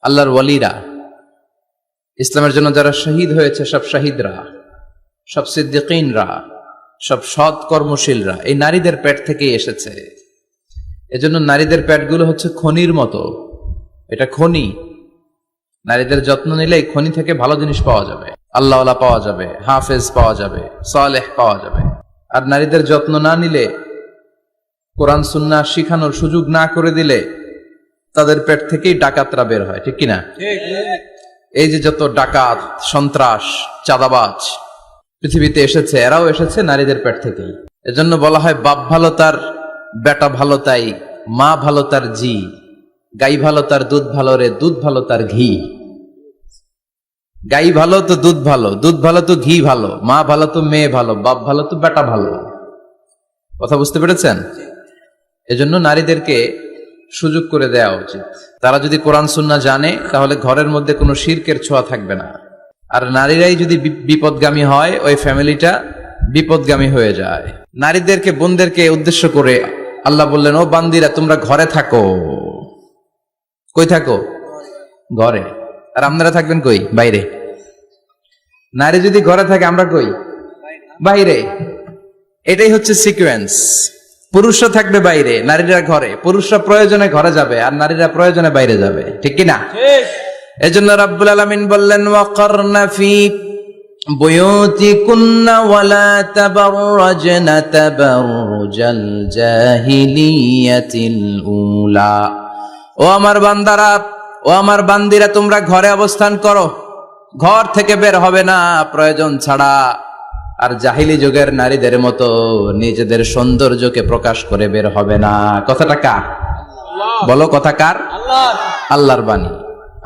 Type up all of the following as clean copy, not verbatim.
আল্লাহর ওয়ালিরা, ইসলামের জন্য যারা শহীদ হয়েছে, সব শহীদরা, সব সিদ্দিকিনরা, সব সৎ কর্মশীলরা এই নারীদের পেট থেকেই এসেছে। এজন্য নারীদের পেটগুলো হচ্ছে খনির মতো। এটা খনি। নারীদের যত্ন নিলে এই খনি থেকে ভালো জিনিস পাওয়া যাবে, আল্লাহওয়ালা পাওয়া যাবে, হাফেজ পাওয়া যাবে, সালেহ পাওয়া যাবে। আর নারীদের যত্ন না নিলে, কোরআন সুন্নাহ শিখানোর সুযোগ না করে দিলে তাদের পেট থেকেই ডাকাতরা বের হয়, ঠিক কিনা? এই যে যত ডাকাত, সন্ত্রাস, চাঁদাবাজ পৃথিবীতে এসেছে, এরাও এসেছে নারীদের পেট থেকেই। এজন্য বলা হয় বাপ ভালো তার বেটা ভালো তাই, মা ভালো তার জি, গাই ভালো তার দুধ ভালো রে, দুধ ভালো তার ঘি। গাই ভালো তো দুধ ভালো, দুধ ভালো তো ঘি ভালো, মা ভালো তো মেয়ে ভালো, বাপ ভালো তো বেটা ভালো। কথা বুঝতে পেরেছেন? এজন্য নারীদেরকে সুযোগ করে দেওয়া উচিত। তারা যদি কোরআন সুন্নাহ জানে তাহলে ঘরের মধ্যে কোনো শিরকের ছোঁয়া থাকবে না। আর নারীরাই যদি বিপদগামী হয়, ওই ফ্যামিলিটা বিপদগামী হয়ে যায়। নারীদেরকে, বোনদেরকে উদ্দেশ্য করে আল্লাহ বললেন, ও বান্দিরা তোমরা ঘরে থাকো। কই থাকো? ঘরে। আর আপনারা থাকবেন কই? বাইরে। নারী যদি ঘরে থাকে, আমরা কই? বাইরে। এটাই হচ্ছে সিকোয়েন্স। পুরুষরা থাকবে বাইরে, নারীরা ঘরে। পুরুষরা প্রয়োজনে ঘরে যাবে আর নারীরা প্রয়োজনে বাইরে যাবে, ঠিক কিনা? এজন্য রাব্বুল আলামিন বললেন, ওয়াকারনা ফি বুয়ুতিকুন্না ওয়ালা তাবাররাজনা তাবাররুজাল জাহিলিয়াতিল উলা। ও আমার বান্দারা, ও আমার বান্দিরা, তোমরা ঘরে অবস্থান করো, ঘর থেকে বের হবে না প্রয়োজন ছাড়া। আর জাহিলি যুগের নারীদের মতো নিজেদের সৌন্দর্যকে প্রকাশ করে বের হবে না। কথাটা কার? বলো, কথা কার? আল্লাহর বাণী।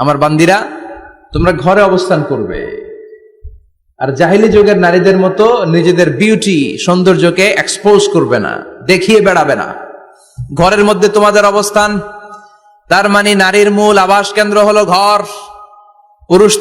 আমার বান্দিরা তোমরা ঘরে অবস্থান করবে, আর জাহিলি যুগের নারীদের মতো নিজেদের বিউটি, সৌন্দর্যকে এক্সপোজ করবে না, দেখিয়ে বেড়াবে না। ঘরের মধ্যে তোমাদের অবস্থান। তার মানে নারীর মূল আবাস কেন্দ্র হলো ঘর। পুরুষ